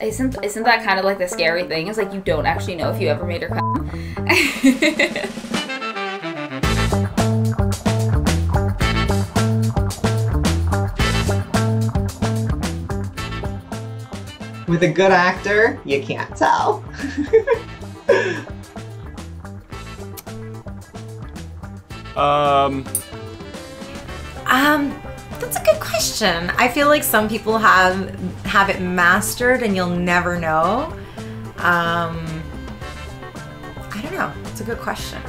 Isn't that kind of like the scary thing? It's like you don't actually know if you ever made her come. With a good actor, you can't tell. That's a good question. I feel like some people have it mastered and you'll never know. I don't know. It's a good question.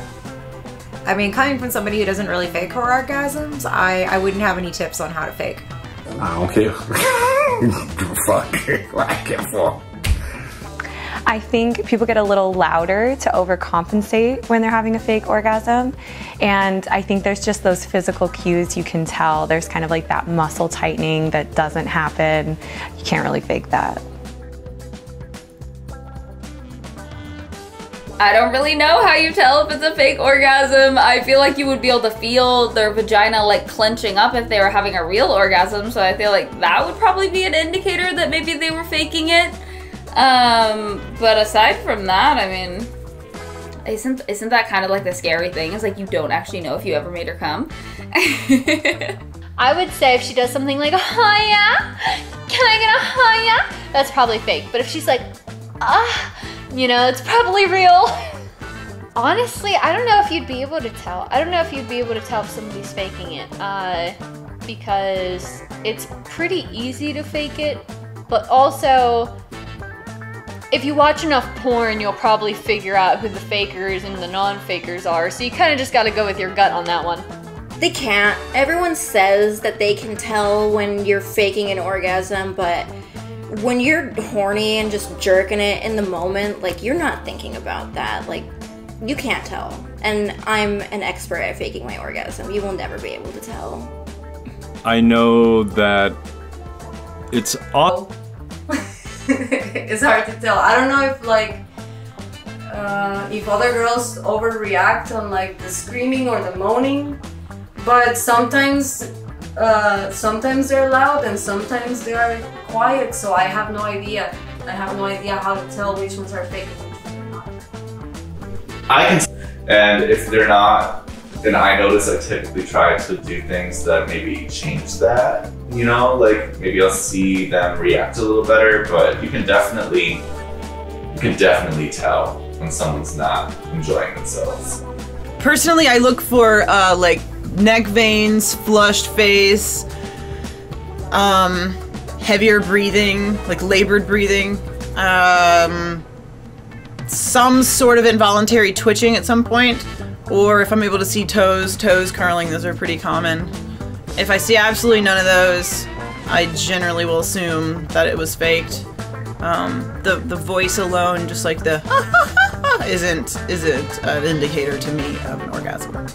I mean, coming from somebody who doesn't really fake her orgasms, I wouldn't have any tips on how to fake. I don't care. Fuck. What I care for. I think people get a little louder to overcompensate when they're having a fake orgasm. And I think there's just those physical cues you can tell. There's kind of like that muscle tightening that doesn't happen. You can't really fake that. I don't really know how you tell if it's a fake orgasm. I feel like you would be able to feel their vagina like clenching up if they were having a real orgasm, so I feel like that would probably be an indicator that maybe they were faking it. But aside from that, I mean, isn't that kind of like the scary thing? It's like you don't actually know if you ever made her come. I would say if she does something like, oh yeah, can I get a oh yeah? That's probably fake. But if she's like, you know, it's probably real. Honestly, I don't know if you'd be able to tell. I don't know if you'd be able to tell if somebody's faking it, because it's pretty easy to fake it, but also, if you watch enough porn, you'll probably figure out who the fakers and the non-fakers are, so you kind of just gotta go with your gut on that one. They can't. Everyone says that they can tell when you're faking an orgasm, but when you're horny and just jerking it in the moment, like, you're not thinking about that. Like, you can't tell. And I'm an expert at faking my orgasm. You will never be able to tell. I know that it's odd. It's hard to tell. I don't know if like if other girls overreact on like the screaming or the moaning, but sometimes they're loud and sometimes they are quiet, so I have no idea. I have no idea how to tell which ones are fake and which ones are not. I can, and if they're not, then I notice I typically try to do things that maybe change that, you know, like maybe I'll see them react a little better, but you can definitely tell when someone's not enjoying themselves. Personally, I look for like neck veins, flushed face, heavier breathing, like labored breathing, some sort of involuntary twitching at some point, or if I'm able to see toes curling, those are pretty common. If I see absolutely none of those, I generally will assume that it was faked. The voice alone, just like the isn't an indicator to me of an orgasm.